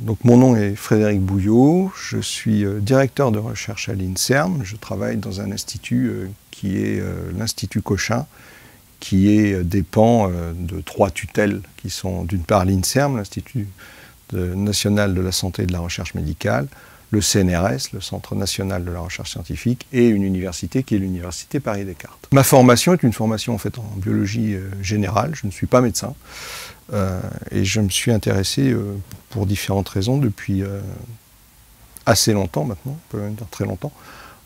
Donc mon nom est Frédéric Bouillot, je suis directeur de recherche à l'INSERM. Je travaille dans un institut qui est l'Institut Cochin, qui dépend de 3 tutelles qui sont d'une part l'INSERM, l'Institut national de la santé et de la recherche médicale, le CNRS, le Centre national de la recherche scientifique, et une université qui est l'Université Paris-Descartes. Ma formation est une formation en fait en biologie générale, je ne suis pas médecin, et je me suis intéressé pour différentes raisons depuis assez longtemps maintenant, on peut même dire très longtemps,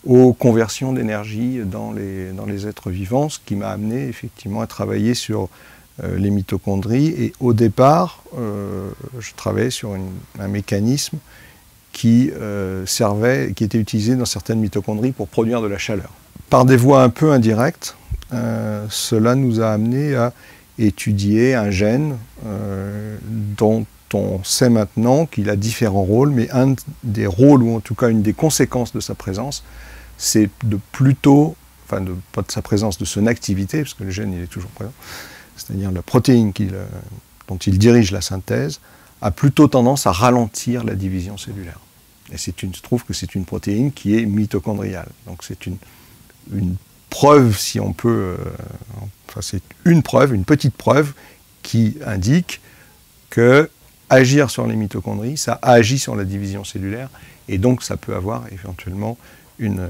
aux conversions d'énergie dans les êtres vivants, ce qui m'a amené effectivement à travailler sur les mitochondries. Et au départ, je travaillais sur un mécanisme qui était utilisé dans certaines mitochondries pour produire de la chaleur. Par des voies un peu indirectes, cela nous a amené à étudier un gène dont on sait maintenant qu'il a différents rôles, mais un des rôles, ou en tout cas une des conséquences de sa présence, c'est pas de sa présence, de son activité, parce que le gène il est toujours présent, c'est-à-dire la protéine dont il dirige la synthèse, a plutôt tendance à ralentir la division cellulaire. Et je trouve que c'est une protéine qui est mitochondriale. Donc c'est une preuve, si on peut, c'est une petite preuve, qui indique que agir sur les mitochondries, ça agit sur la division cellulaire, et donc ça peut avoir éventuellement une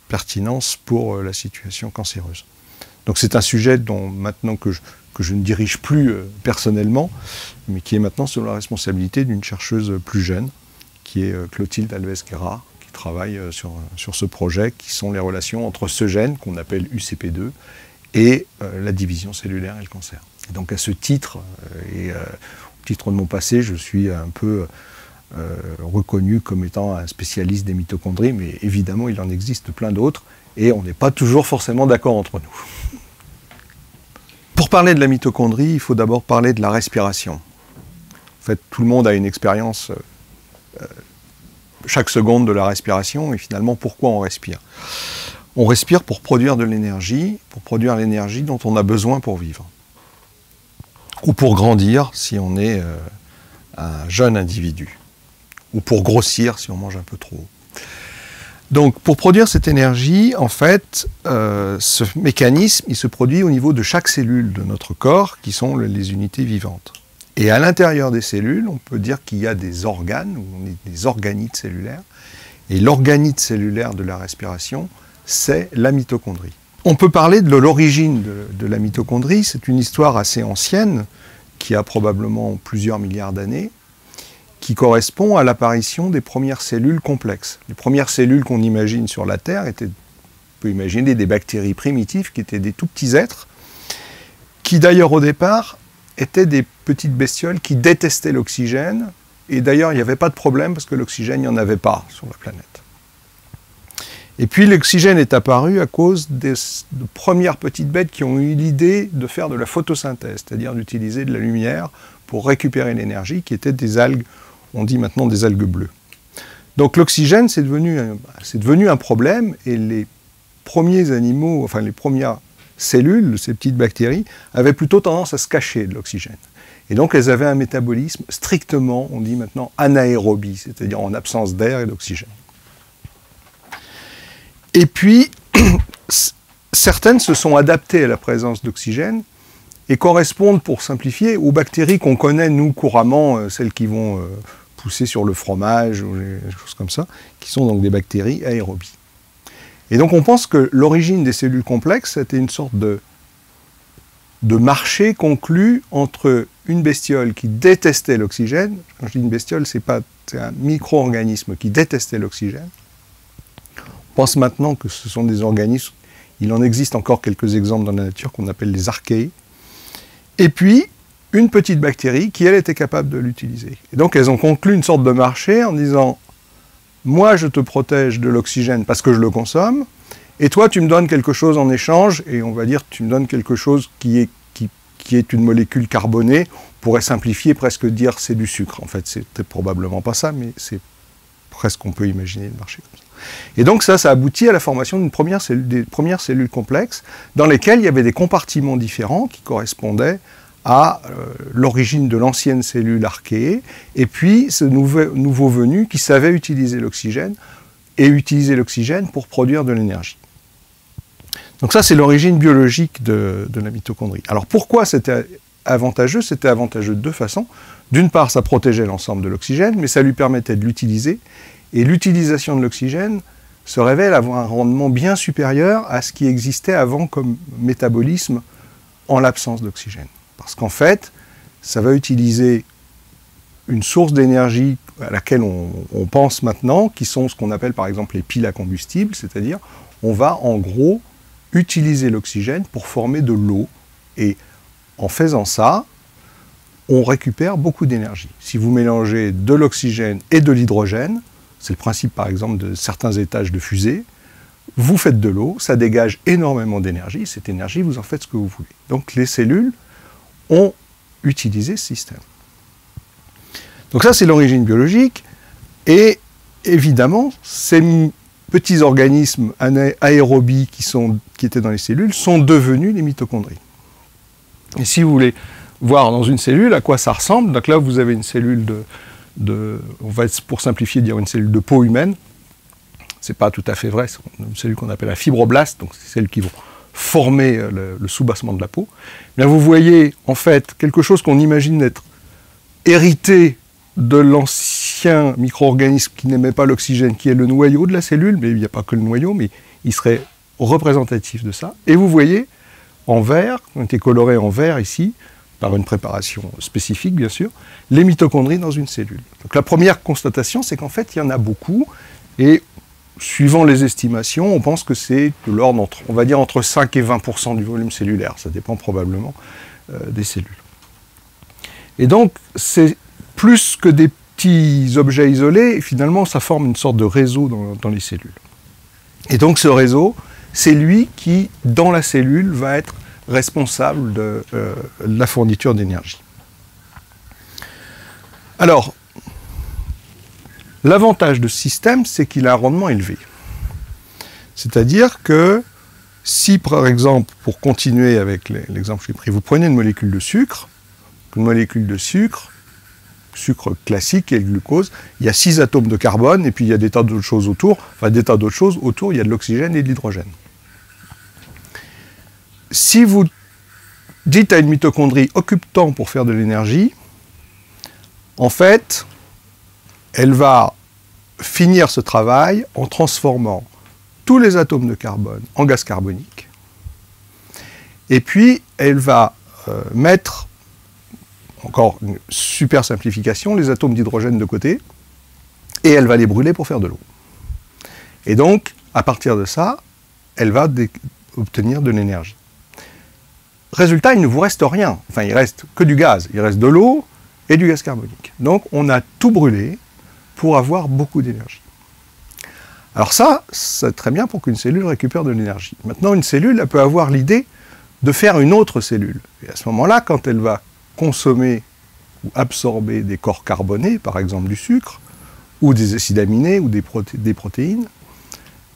pertinence pour la situation cancéreuse. Donc c'est un sujet dont maintenant que je ne dirige plus personnellement, mais qui est maintenant sous la responsabilité d'une chercheuse plus jeune, qui est Clotilde Alves-Guerra, qui travaille sur ce projet, qui sont les relations entre ce gène, qu'on appelle UCP2, et la division cellulaire et le cancer. Et donc à ce titre, au titre de mon passé, je suis un peu reconnu comme étant un spécialiste des mitochondries, mais évidemment il en existe plein d'autres, et on n'est pas toujours forcément d'accord entre nous. Pour parler de la mitochondrie, il faut d'abord parler de la respiration. En fait, tout le monde a une expérience chaque seconde de la respiration, et finalement, pourquoi on respire? On respire pour produire de l'énergie, dont on a besoin pour vivre. Ou pour grandir, si on est un jeune individu. Ou pour grossir, si on mange un peu trop. Donc, pour produire cette énergie, en fait, ce mécanisme, il se produit au niveau de chaque cellule de notre corps, qui sont les unités vivantes. Et à l'intérieur des cellules, on peut dire qu'il y a des organes, ou des organites cellulaires. Et l'organite cellulaire de la respiration, c'est la mitochondrie. On peut parler de l'origine de la mitochondrie. C'est une histoire assez ancienne, qui a probablement plusieurs milliards d'années, qui correspond à l'apparition des premières cellules complexes. Les premières cellules qu'on imagine sur la Terre on peut imaginer des bactéries primitives qui étaient des tout petits êtres, qui d'ailleurs au départ étaient des petites bestioles qui détestaient l'oxygène, et d'ailleurs il n'y avait pas de problème parce que l'oxygène, il n'y en avait pas sur la planète. Et puis l'oxygène est apparu à cause de premières petites bêtes qui ont eu l'idée de faire de la photosynthèse, c'est-à-dire d'utiliser de la lumière pour récupérer l'énergie, qui étaient des algues, on dit maintenant des algues bleues. Donc l'oxygène, c'est devenu un problème, et les premiers animaux, enfin les premières cellules, ces petites bactéries, avaient plutôt tendance à se cacher de l'oxygène. Et donc elles avaient un métabolisme strictement, on dit maintenant, anaérobie, c'est-à-dire en absence d'air et d'oxygène. Et puis, certaines se sont adaptées à la présence d'oxygène, et correspondent, pour simplifier, aux bactéries qu'on connaît, nous, couramment, celles qui vont pousser sur le fromage, ou des choses comme ça, qui sont donc des bactéries aérobies. Et donc on pense que l'origine des cellules complexes, c'était une sorte de marché conclu entre une bestiole qui détestait l'oxygène. Quand je dis une bestiole, c'est un micro-organisme qui détestait l'oxygène. On pense maintenant que ce sont des organismes, il en existe encore quelques exemples dans la nature qu'on appelle les archéés. Et puis, une petite bactérie qui, elle, était capable de l'utiliser. Et donc, elles ont conclu une sorte de marché en disant « Moi, je te protège de l'oxygène parce que je le consomme, et toi, tu me donnes quelque chose en échange, et on va dire, tu me donnes quelque chose qui est une molécule carbonée. » On pourrait simplifier, presque dire c'est du sucre. En fait, c'était probablement pas ça, mais c'est presque, on peut imaginer le marché comme ça. Et donc ça aboutit à la formation des premières cellules complexes, dans lesquelles il y avait des compartiments différents qui correspondaient à l'origine de l'ancienne cellule archéée, et puis ce nouveau venu qui savait utiliser l'oxygène, et utiliser l'oxygène pour produire de l'énergie. Donc ça, c'est l'origine biologique de la mitochondrie. Alors pourquoi c'était avantageux? C'était avantageux de deux façons. D'une part, ça protégeait l'ensemble de l'oxygène, mais ça lui permettait de l'utiliser, et l'utilisation de l'oxygène se révèle avoir un rendement bien supérieur à ce qui existait avant comme métabolisme en l'absence d'oxygène. Parce qu'en fait, ça va utiliser une source d'énergie à laquelle on pense maintenant, qui sont ce qu'on appelle par exemple les piles à combustible, c'est-à-dire on va en gros utiliser l'oxygène pour former de l'eau, et en faisant ça, on récupère beaucoup d'énergie. Si vous mélangez de l'oxygène et de l'hydrogène, c'est le principe par exemple de certains étages de fusée, vous faites de l'eau, ça dégage énormément d'énergie, cette énergie, vous en faites ce que vous voulez. Donc les cellules ont utilisé ce système. Donc ça, c'est l'origine biologique, et évidemment, ces petits organismes aérobies qui étaient dans les cellules sont devenus les mitochondries. Et si vous voulez voir dans une cellule à quoi ça ressemble, donc là, vous avez une cellule on va, pour simplifier, dire une cellule de peau humaine. C'est pas tout à fait vrai, c'est une cellule qu'on appelle un fibroblast, donc c'est celles qui vont former le soubassement de la peau. Bien, vous voyez en fait quelque chose qu'on imagine être hérité de l'ancien micro-organisme qui n'aimait pas l'oxygène, qui est le noyau de la cellule, mais il n'y a pas que le noyau, mais il serait représentatif de ça. Et vous voyez en vert, qui ont été colorés en vert ici, par une préparation spécifique bien sûr, les mitochondries dans une cellule. Donc la première constatation, c'est qu'en fait il y en a beaucoup, et suivant les estimations, on pense que c'est de l'ordre, on va dire entre 5 et 20% du volume cellulaire, ça dépend probablement des cellules. Et donc c'est plus que des petits objets isolés, finalement ça forme une sorte de réseau dans les cellules. Et donc ce réseau, c'est lui qui, dans la cellule, va être responsable de la fourniture d'énergie. Alors, l'avantage de ce système, c'est qu'il a un rendement élevé. C'est-à-dire que si, par exemple, pour continuer avec l'exemple que j'ai pris, vous prenez une molécule de sucre classique et le glucose, il y a 6 atomes de carbone, et puis il y a des tas d'autres choses autour, il y a de l'oxygène et de l'hydrogène. Si vous dites à une mitochondrie « occupe-t-en pour faire de l'énergie », en fait, elle va finir ce travail en transformant tous les atomes de carbone en gaz carbonique, et puis elle va mettre, encore une super simplification, les atomes d'hydrogène de côté, et elle va les brûler pour faire de l'eau. Et donc, à partir de ça, elle va obtenir de l'énergie. Résultat, il ne vous reste rien. Enfin, il ne reste que du gaz. Il reste de l'eau et du gaz carbonique. Donc, on a tout brûlé pour avoir beaucoup d'énergie. Alors ça, c'est très bien pour qu'une cellule récupère de l'énergie. Maintenant, une cellule, elle peut avoir l'idée de faire une autre cellule. Et à ce moment-là, quand elle va consommer ou absorber des corps carbonés, par exemple du sucre, ou des acides aminés, ou des protéines,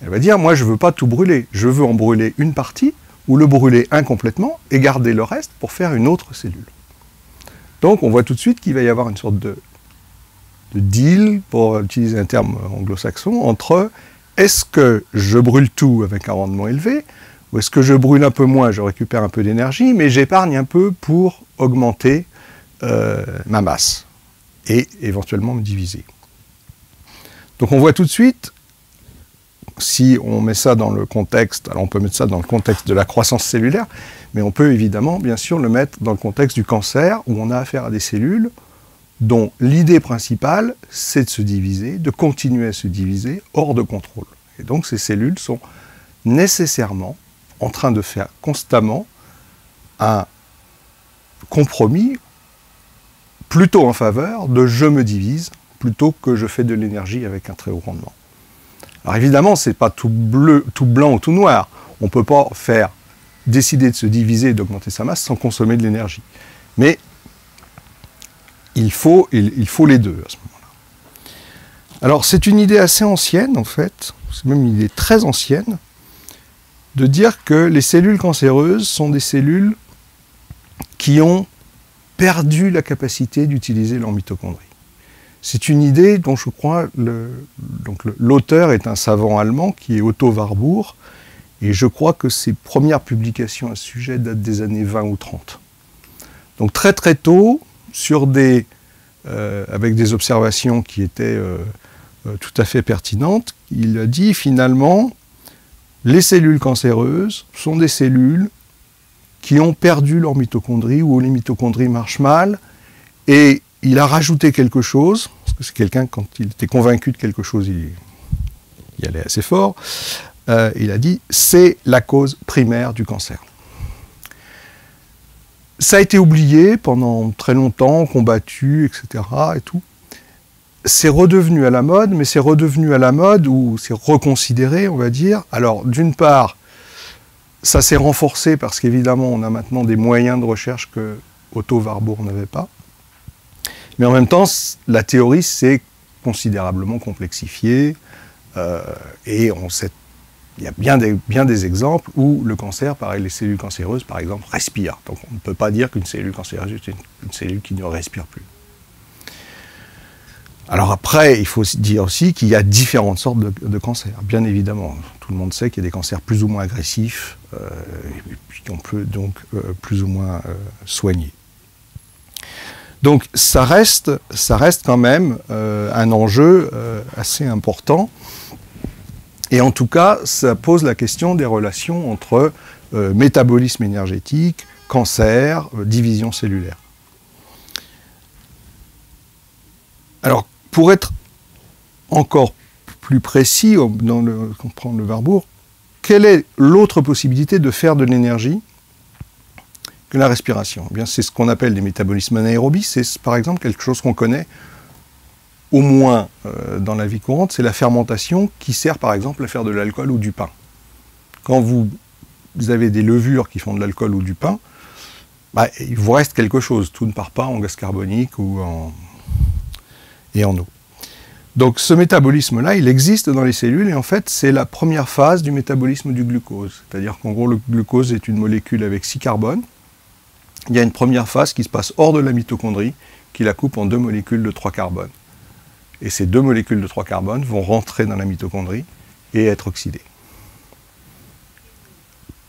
elle va dire, moi je ne veux pas tout brûler, je veux en brûler une partie, ou le brûler incomplètement, et garder le reste pour faire une autre cellule. Donc on voit tout de suite qu'il va y avoir une sorte de deal, pour utiliser un terme anglo-saxon, entre est-ce que je brûle tout avec un rendement élevé, ou est-ce que je brûle un peu moins, je récupère un peu d'énergie, mais j'épargne un peu pour augmenter ma masse, et éventuellement me diviser. Donc on voit tout de suite, si on met ça dans le contexte, alors on peut mettre ça dans le contexte de la croissance cellulaire, mais on peut évidemment, bien sûr, le mettre dans le contexte du cancer, où on a affaire à des cellules dont l'idée principale, c'est de se diviser, de continuer à se diviser hors de contrôle. Et donc ces cellules sont nécessairement en train de faire constamment un compromis plutôt en faveur de je me divise, plutôt que je fais de l'énergie avec un très haut rendement. Alors évidemment, ce n'est pas tout bleu, tout blanc ou tout noir. On ne peut pas décider de se diviser et d'augmenter sa masse sans consommer de l'énergie. Mais il faut les deux à ce moment-là. Alors c'est une idée assez ancienne en fait, c'est même une idée très ancienne, de dire que les cellules cancéreuses sont des cellules qui ont perdu la capacité d'utiliser leur mitochondrie. C'est une idée dont je crois l'auteur est un savant allemand qui est Otto Warburg, et je crois que ses premières publications à ce sujet datent des années 20 ou 30. Donc très très tôt, avec des observations qui étaient tout à fait pertinentes, il a dit finalement, les cellules cancéreuses sont des cellules qui ont perdu leur mitochondrie, ou les mitochondries marchent mal, et il a rajouté quelque chose, parce que c'est quelqu'un, quand il était convaincu de quelque chose, il allait assez fort, il a dit, c'est la cause primaire du cancer. Ça a été oublié pendant très longtemps, combattu, etc. et tout. C'est redevenu à la mode, mais c'est redevenu à la mode, ou c'est reconsidéré, on va dire. Alors, d'une part, ça s'est renforcé parce qu'évidemment, on a maintenant des moyens de recherche que Otto Warburg n'avait pas. Mais en même temps, la théorie s'est considérablement complexifiée, et on sait, il y a bien des exemples où le cancer, pareil, les cellules cancéreuses, par exemple, respirent. Donc on ne peut pas dire qu'une cellule cancéreuse est une cellule qui ne respire plus. Alors après, il faut dire aussi qu'il y a différentes sortes de cancers, bien évidemment. Tout le monde sait qu'il y a des cancers plus ou moins agressifs, et puis qu'on peut donc plus ou moins soigner. Donc ça reste quand même un enjeu assez important. Et en tout cas, ça pose la question des relations entre métabolisme énergétique, cancer, division cellulaire. Alors, pour être encore plus précis, comprendre le Warburg, quelle est l'autre possibilité de faire de l'énergie que la respiration? Eh bien, c'est ce qu'on appelle des métabolismes anaérobies. C'est par exemple quelque chose qu'on connaît au moins dans la vie courante, c'est la fermentation qui sert par exemple à faire de l'alcool ou du pain. Quand vous avez des levures qui font de l'alcool ou du pain, bah, il vous reste quelque chose, tout ne part pas en gaz carbonique et en eau. Donc ce métabolisme-là, il existe dans les cellules et en fait c'est la première phase du métabolisme du glucose. C'est-à-dire qu'en gros le glucose est une molécule avec 6 carbones. Il y a une première phase qui se passe hors de la mitochondrie qui la coupe en 2 molécules de 3 carbones. Et ces 2 molécules de 3 carbones vont rentrer dans la mitochondrie et être oxydées.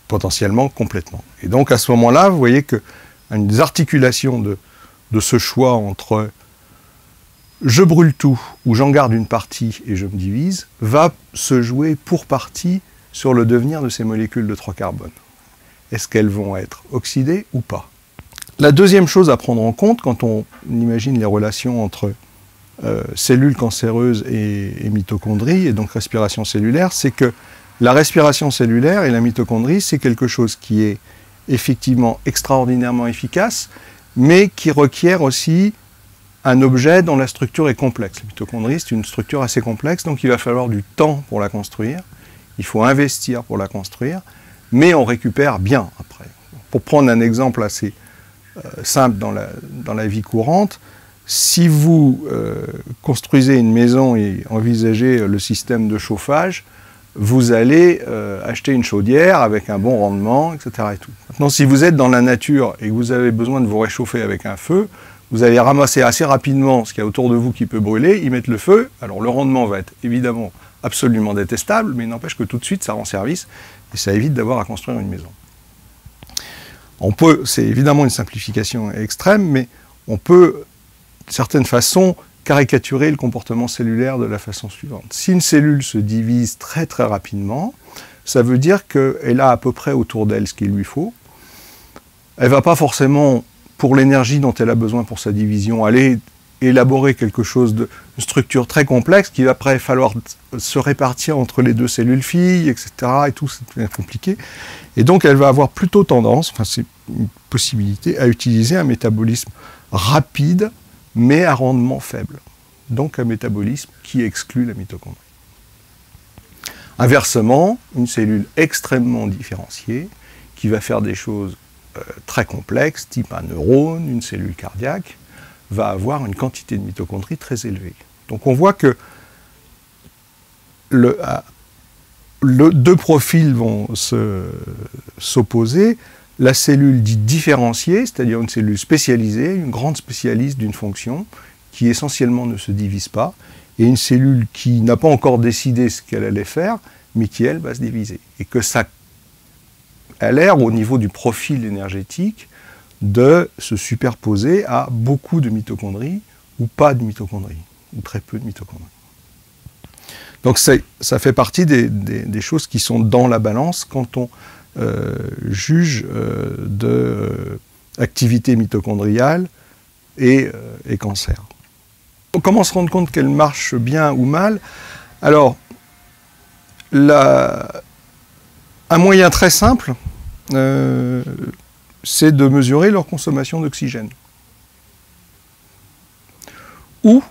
Potentiellement complètement. Et donc à ce moment-là, vous voyez qu'une articulation de ce choix entre je brûle tout ou j'en garde une partie et je me divise va se jouer pour partie sur le devenir de ces molécules de 3 carbones. Est-ce qu'elles vont être oxydées ou pas? La deuxième chose à prendre en compte quand on imagine les relations entre cellules cancéreuses et mitochondries, et donc respiration cellulaire, c'est que la respiration cellulaire et la mitochondrie, c'est quelque chose qui est effectivement extraordinairement efficace, mais qui requiert aussi un objet dont la structure est complexe. La mitochondrie, c'est une structure assez complexe, donc il va falloir du temps pour la construire, il faut investir pour la construire, mais on récupère bien après. Pour prendre un exemple assez simple dans la vie courante, si vous construisez une maison et envisagez le système de chauffage, vous allez acheter une chaudière avec un bon rendement, etc. Et tout. Maintenant, si vous êtes dans la nature et que vous avez besoin de vous réchauffer avec un feu, vous allez ramasser assez rapidement ce qu'il y a autour de vous qui peut brûler, y mettre le feu. Alors le rendement va être évidemment absolument détestable, mais il n'empêche que tout de suite ça rend service et ça évite d'avoir à construire une maison. C'est évidemment une simplification extrême, mais on peut, de certaines façons, caricaturer le comportement cellulaire de la façon suivante. Si une cellule se divise très très rapidement, ça veut dire qu'elle a à peu près autour d'elle ce qu'il lui faut. Elle ne va pas forcément, pour l'énergie dont elle a besoin pour sa division, aller élaborer quelque chose de une structure très complexe qui va après falloir se répartir entre les 2 cellules filles, etc. et tout, c'est compliqué. Et donc elle va avoir plutôt tendance, enfin c'est une possibilité, à utiliser un métabolisme rapide, mais à rendement faible. Donc un métabolisme qui exclut la mitochondrie. Inversement, une cellule extrêmement différenciée, qui va faire des choses très complexes, type un neurone, une cellule cardiaque, va avoir une quantité de mitochondries très élevée. Donc on voit que deux profils vont s'opposer. la cellule dite différenciée, c'est-à-dire une cellule spécialisée, une grande spécialiste d'une fonction, qui essentiellement ne se divise pas, et une cellule qui n'a pas encore décidé ce qu'elle allait faire, mais qui, elle, va se diviser. Et que ça a l'air, au niveau du profil énergétique, de se superposer à beaucoup de mitochondries, ou pas de mitochondries, ou très peu de mitochondries. Donc ça fait partie des choses qui sont dans la balance quand on juge d'activité mitochondriale et cancer. Comment se rendre compte qu'elle marche bien ou mal? Alors, un moyen très simple, c'est de mesurer leur consommation d'oxygène. Ou,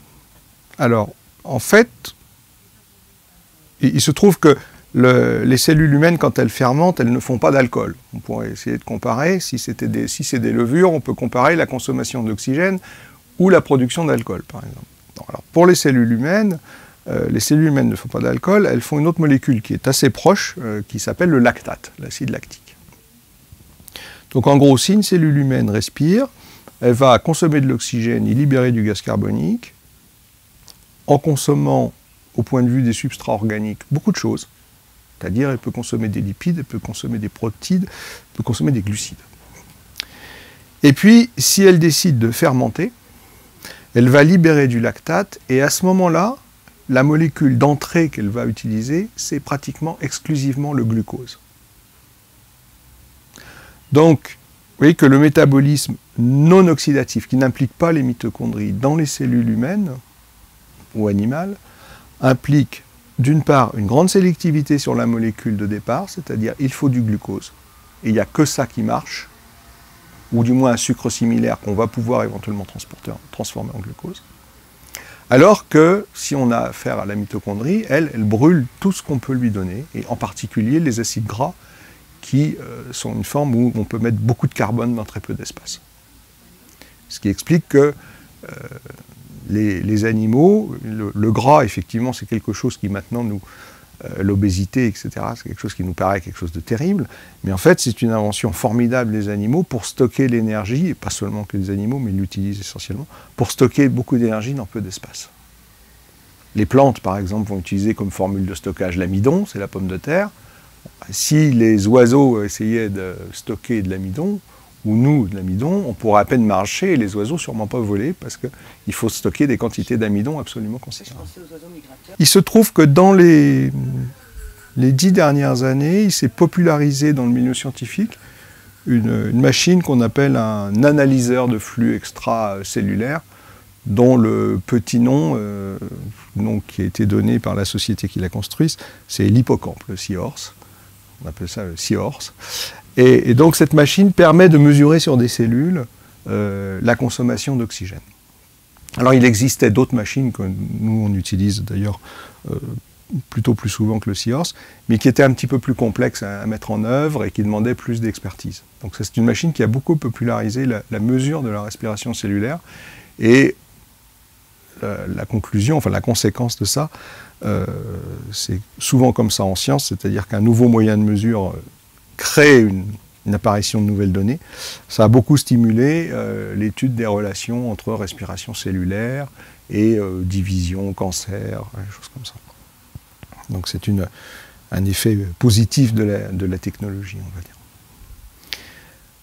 alors, en fait, il se trouve que les cellules humaines, quand elles fermentent, elles ne font pas d'alcool. On pourrait essayer de comparer, si c'est des levures, on peut comparer la consommation d'oxygène ou la production d'alcool, par exemple. Alors, pour les cellules humaines ne font pas d'alcool, elles font une autre molécule qui est assez proche, qui s'appelle le lactate, l'acide lactique. Donc en gros, si une cellule humaine respire, elle va consommer de l'oxygène et libérer du gaz carbonique, en consommant, au point de vue des substrats organiques, beaucoup de choses. C'est-à-dire, elle peut consommer des lipides, elle peut consommer des protides, elle peut consommer des glucides. Et puis, si elle décide de fermenter, elle va libérer du lactate, et à ce moment-là, la molécule d'entrée qu'elle va utiliser, c'est pratiquement exclusivement le glucose. Donc, vous voyez que le métabolisme non oxydatif, qui n'implique pas les mitochondries dans les cellules humaines ou animales, implique d'une part une grande sélectivité sur la molécule de départ, c'est-à-dire il faut du glucose, et il n'y a que ça qui marche, ou du moins un sucre similaire qu'on va pouvoir éventuellement transformer en glucose. Alors que si on a affaire à la mitochondrie, elle brûle tout ce qu'on peut lui donner, et en particulier les acides gras, qui sont une forme où on peut mettre beaucoup de carbone dans très peu d'espace. Ce qui explique que les animaux, le gras, effectivement, c'est quelque chose qui maintenant nous... l'obésité, etc., c'est quelque chose qui nous paraît quelque chose de terrible, mais en fait, c'est une invention formidable des animaux pour stocker l'énergie, et pas seulement que les animaux, mais ils l'utilisent essentiellement, pour stocker beaucoup d'énergie dans peu d'espace. Les plantes, par exemple, vont utiliser comme formule de stockage l'amidon, c'est la pomme de terre. Si les oiseaux essayaient de stocker de l'amidon, ou nous, de l'amidon, on pourrait à peine marcher et les oiseaux sûrement pas voler parce qu'il faut stocker des quantités d'amidon absolument considérables. Il se trouve que dans les 10 dernières années, il s'est popularisé dans le milieu scientifique une machine qu'on appelle un analyseur de flux extracellulaire, dont le petit nom qui a été donné par la société qui l'a construit, c'est l'hippocampe, le Seahorse. On appelle ça le Seahorse. Et donc cette machine permet de mesurer sur des cellules la consommation d'oxygène. Alors il existait d'autres machines que nous on utilise d'ailleurs plutôt plus souvent que le Seahorse, mais qui étaient un petit peu plus complexes à mettre en œuvre et qui demandaient plus d'expertise. Donc c'est une machine qui a beaucoup popularisé la mesure de la respiration cellulaire, et la conclusion, enfin la conséquence de ça, c'est souvent comme ça en science, c'est-à-dire qu'un nouveau moyen de mesure crée une apparition de nouvelles données. Ça a beaucoup stimulé l'étude des relations entre respiration cellulaire et division, cancer, des choses comme ça. Donc c'est un effet positif de la technologie, on va dire.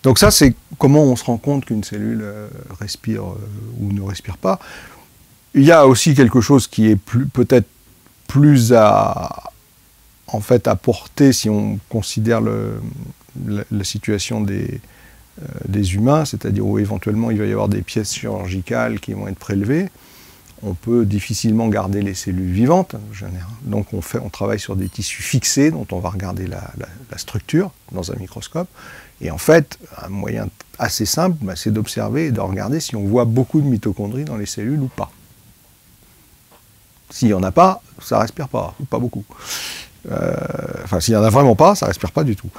Donc ça, c'est comment on se rend compte qu'une cellule respire ou ne respire pas. Il y a aussi quelque chose qui est peut-être plus à porter si on considère la situation des humains, c'est-à-dire où éventuellement il va y avoir des pièces chirurgicales qui vont être prélevées. On peut difficilement garder les cellules vivantes, en général. Donc on travaille sur des tissus fixés dont on va regarder la structure dans un microscope. Et en fait, un moyen assez simple, c'est d'observer et de regarder si on voit beaucoup de mitochondries dans les cellules ou pas. S'il n'y en a pas, ça ne respire pas, ou pas beaucoup. Enfin, s'il n'y en a vraiment pas, ça ne respire pas du tout.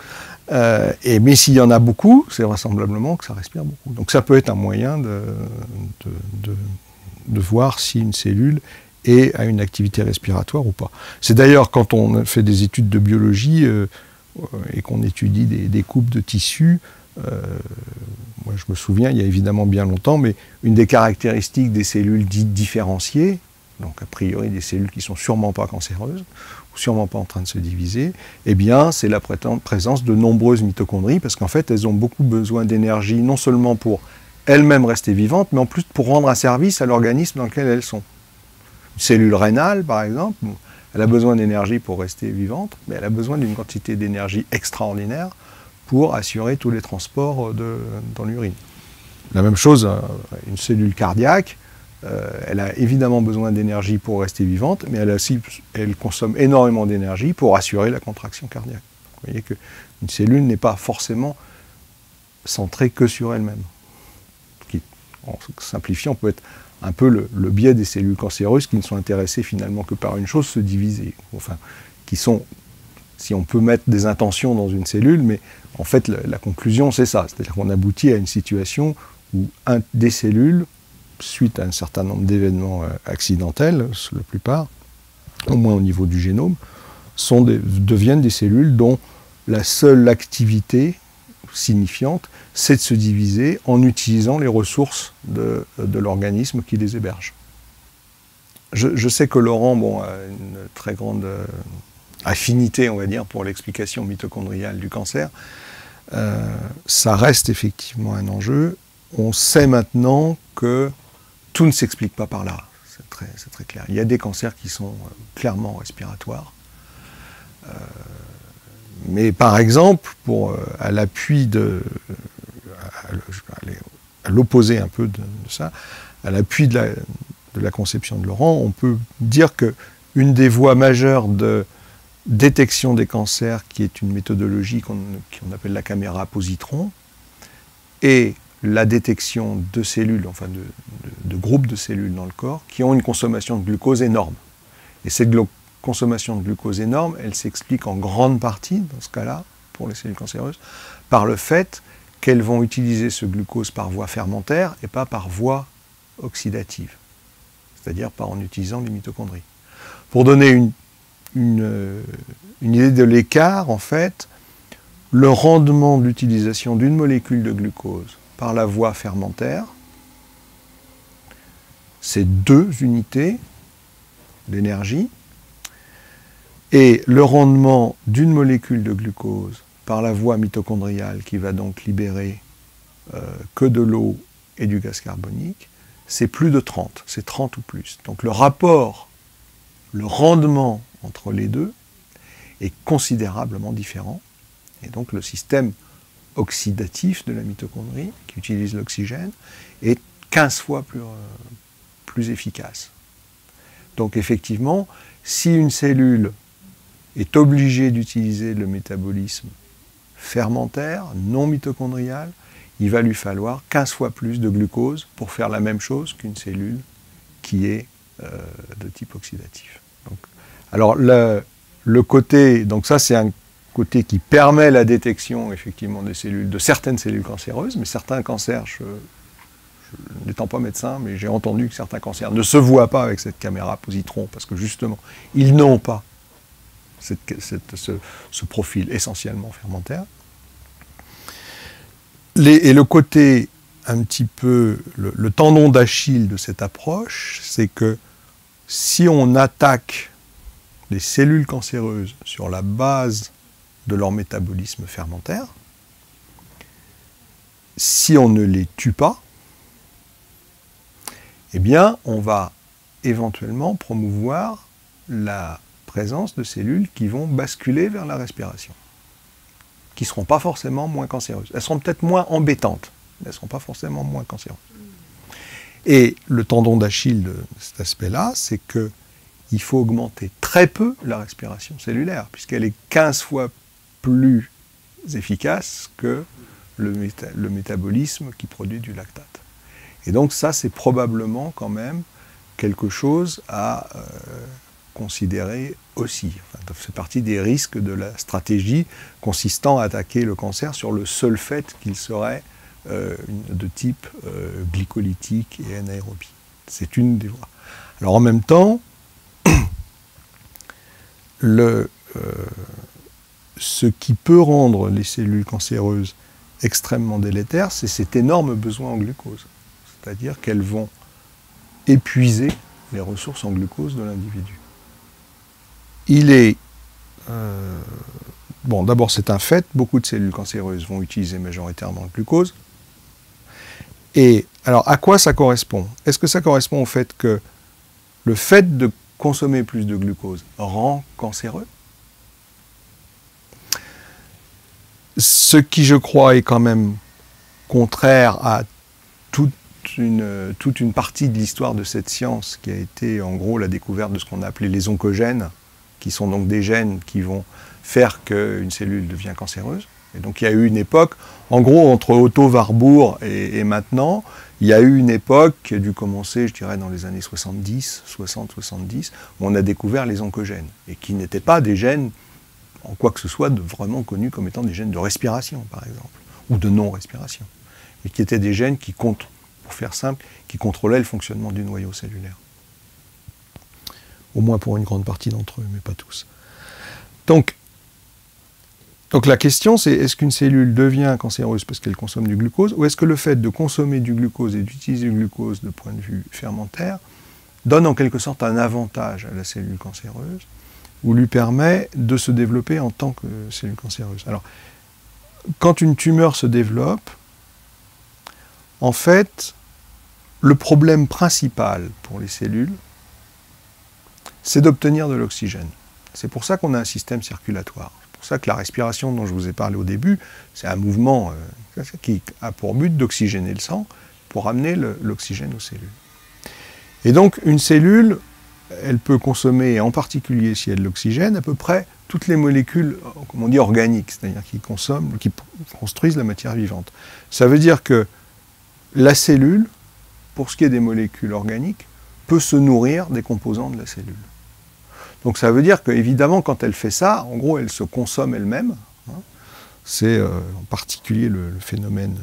Mais s'il y en a beaucoup, c'est vraisemblablement que ça respire beaucoup. Donc ça peut être un moyen de voir si une cellule a une activité respiratoire ou pas. C'est d'ailleurs quand on fait des études de biologie et qu'on étudie des coupes de tissus, moi je me souviens, il y a évidemment bien longtemps, mais une des caractéristiques des cellules dites différenciées, donc a priori des cellules qui ne sont sûrement pas cancéreuses, ou sûrement pas en train de se diviser, eh bien c'est la présence de nombreuses mitochondries, parce qu'en fait elles ont beaucoup besoin d'énergie, non seulement pour elles-mêmes rester vivantes, mais en plus pour rendre un service à l'organisme dans lequel elles sont. Une cellule rénale, par exemple, elle a besoin d'énergie pour rester vivante, mais elle a besoin d'une quantité d'énergie extraordinaire pour assurer tous les transports dans l'urine. La même chose, une cellule cardiaque, elle a évidemment besoin d'énergie pour rester vivante, mais elle consomme énormément d'énergie pour assurer la contraction cardiaque. Vous voyez qu'une cellule n'est pas forcément centrée que sur elle-même. En simplifiant, peut être un peu le biais des cellules cancéreuses qui ne sont intéressées finalement que par une chose, se diviser. Enfin, qui sont, si on peut mettre des intentions dans une cellule, mais en fait la conclusion c'est ça, c'est-à-dire qu'on aboutit à une situation où des cellules, suite à un certain nombre d'événements accidentels, la plupart, au moins au niveau du génome, deviennent des cellules dont la seule activité signifiante, c'est de se diviser en utilisant les ressources de l'organisme qui les héberge. Je sais que Laurent a une très grande affinité, on va dire, pour l'explication mitochondriale du cancer. Ça reste effectivement un enjeu. On sait maintenant que tout ne s'explique pas par là. C'est très clair. Il y a des cancers qui sont clairement respiratoires. Mais par exemple, à l'appui à l'opposé un peu de ça, à l'appui de la conception de Laurent, on peut dire qu'une des voies majeures de détection des cancers, qui est une méthodologie qu'on appelle la caméra positron, et la détection de cellules, enfin de groupes de cellules dans le corps, qui ont une consommation de glucose énorme. Et cette consommation de glucose énorme, elle s'explique en grande partie, dans ce cas-là, pour les cellules cancéreuses, par le fait qu'elles vont utiliser ce glucose par voie fermentaire et pas par voie oxydative, c'est-à-dire pas en utilisant les mitochondries. Pour donner une idée de l'écart, en fait, le rendement de l'utilisation d'une molécule de glucose par la voie fermentaire, c'est 2 unités d'énergie, et le rendement d'une molécule de glucose par la voie mitochondriale, qui va donc libérer que de l'eau et du gaz carbonique, c'est plus de 30, c'est 30 ou plus. Donc le rapport, le rendement entre les deux est considérablement différent, et donc le système oxydatif de la mitochondrie, qui utilise l'oxygène, est 15 fois plus efficace. Donc effectivement, si une cellule est obligée d'utiliser le métabolisme fermentaire, non mitochondrial, il va lui falloir 15 fois plus de glucose pour faire la même chose qu'une cellule qui est de type oxydatif. Donc, alors le côté, donc ça c'est un côté qui permet la détection effectivement des cellules, de certaines cellules cancéreuses, mais certains cancers, n'étant pas médecin, mais j'ai entendu que certains cancers ne se voient pas avec cette caméra positron, parce que justement, ils n'ont pas ce profil essentiellement fermentaire. Et le côté un petit peu, le tendon d'Achille de cette approche, c'est que si on attaque les cellules cancéreuses sur la base de leur métabolisme fermentaire, si on ne les tue pas, eh bien, on va éventuellement promouvoir la présence de cellules qui vont basculer vers la respiration, qui ne seront pas forcément moins cancéreuses. Elles seront peut-être moins embêtantes, mais elles ne seront pas forcément moins cancéreuses. Et le tendon d'Achille de cet aspect-là, c'est qu'il faut augmenter très peu la respiration cellulaire, puisqu'elle est 15 fois plus efficace que le métabolisme qui produit du lactate. Et donc ça, c'est probablement quand même quelque chose à considérer aussi. Enfin, ça fait partie des risques de la stratégie consistant à attaquer le cancer sur le seul fait qu'il serait de type glycolytique et anaérobie. C'est une des voies. Alors en même temps, ce qui peut rendre les cellules cancéreuses extrêmement délétère, c'est cet énorme besoin en glucose. C'est-à-dire qu'elles vont épuiser les ressources en glucose de l'individu. Il est... bon, d'abord c'est un fait, beaucoup de cellules cancéreuses vont utiliser majoritairement le glucose. Et alors, à quoi ça correspond? Est-ce que ça correspond au fait que le fait de consommer plus de glucose rend cancéreux? Ce qui, je crois, est quand même contraire à toute une partie de l'histoire de cette science qui a été, en gros, la découverte de ce qu'on a appelé les oncogènes, qui sont donc des gènes qui vont faire qu'une cellule devient cancéreuse. Et donc il y a eu une époque, en gros, entre Otto Warburg et maintenant, il y a eu une époque qui a dû commencer, je dirais, dans les années 70, 60-70, où on a découvert les oncogènes, et qui n'étaient pas des gènes, en quoi que ce soit, vraiment connus comme étant des gènes de respiration, par exemple, ou de non-respiration, mais qui étaient des gènes qui comptent, pour faire simple, qui contrôlaient le fonctionnement du noyau cellulaire. Au moins pour une grande partie d'entre eux, mais pas tous. Donc la question, c'est est-ce qu'une cellule devient cancéreuse parce qu'elle consomme du glucose, ou est-ce que le fait de consommer du glucose et d'utiliser du glucose de point de vue fermentaire donne en quelque sorte un avantage à la cellule cancéreuse, ou lui permet de se développer en tant que cellule cancéreuse? Alors, quand une tumeur se développe, en fait, le problème principal pour les cellules, c'est d'obtenir de l'oxygène. C'est pour ça qu'on a un système circulatoire. C'est pour ça que la respiration dont je vous ai parlé au début, c'est un mouvement qui a pour but d'oxygéner le sang pour amener l'oxygène aux cellules. Et donc, une cellule, elle peut consommer, en particulier si elle a de l'oxygène, à peu près toutes les molécules, comme on dit, organiques, c'est-à-dire qui construisent la matière vivante. Ça veut dire que la cellule, pour ce qui est des molécules organiques, peut se nourrir des composants de la cellule. Donc ça veut dire qu'évidemment, quand elle fait ça, en gros, elle se consomme elle-même. Hein. C'est en particulier le phénomène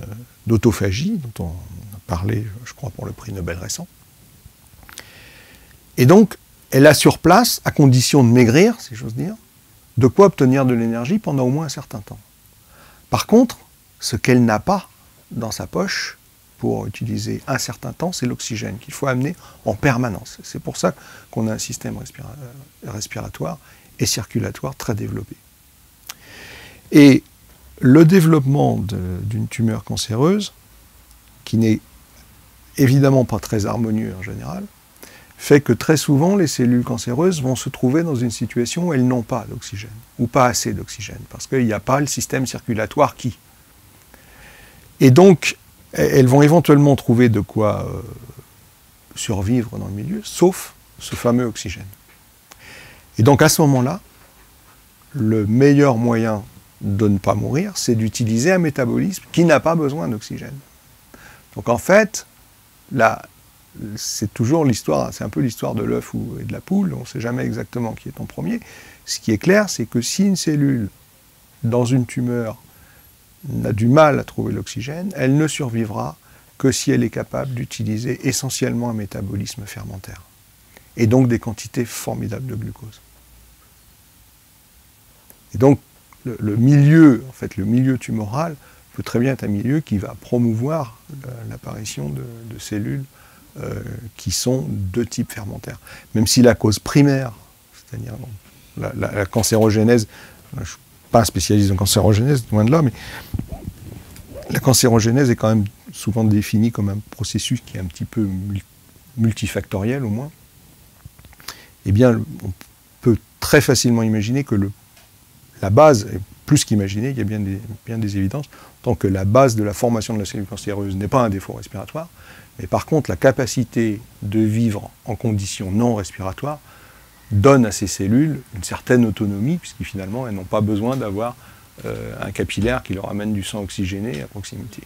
d'autophagie, dont on a parlé, je crois, pour le prix Nobel récent. Et donc, elle a sur place, à condition de maigrir, si j'ose dire, de quoi obtenir de l'énergie pendant au moins un certain temps. Par contre, ce qu'elle n'a pas dans sa poche, pour utiliser un certain temps, c'est l'oxygène qu'il faut amener en permanence. C'est pour ça qu'on a un système respiratoire et circulatoire très développé. Et le développement d'une tumeur cancéreuse, qui n'est évidemment pas très harmonieux en général, fait que très souvent les cellules cancéreuses vont se trouver dans une situation où elles n'ont pas d'oxygène, ou pas assez d'oxygène, parce qu'il n'y a pas le système circulatoire qui. Et donc, elles vont éventuellement trouver de quoi survivre dans le milieu, sauf ce fameux oxygène. Et donc à ce moment-là, le meilleur moyen de ne pas mourir, c'est d'utiliser un métabolisme qui n'a pas besoin d'oxygène. Donc en fait, là, c'est toujours l'histoire, c'est un peu l'histoire de l'œuf et de la poule, on ne sait jamais exactement qui est en premier. Ce qui est clair, c'est que si une cellule, dans une tumeur, n'a du mal à trouver l'oxygène, elle ne survivra que si elle est capable d'utiliser essentiellement un métabolisme fermentaire. Et donc des quantités formidables de glucose. Et donc le milieu, en fait, le milieu tumoral peut très bien être un milieu qui va promouvoir l'apparition de cellules qui sont de type fermentaire. Même si la cause primaire, c'est-à-dire la cancérogénèse, je ne suis pas un spécialiste en cancérogénèse, loin de là, mais la cancérogénèse est quand même souvent définie comme un processus qui est un petit peu multifactoriel au moins. Eh bien, on peut très facilement imaginer que la base, et plus qu'imaginer, il y a bien des évidences, tant que la base de la formation de la cellule cancéreuse n'est pas un défaut respiratoire, mais par contre la capacité de vivre en conditions non respiratoires donne à ces cellules une certaine autonomie, puisque finalement elles n'ont pas besoin d'avoir un capillaire qui leur amène du sang oxygéné à proximité.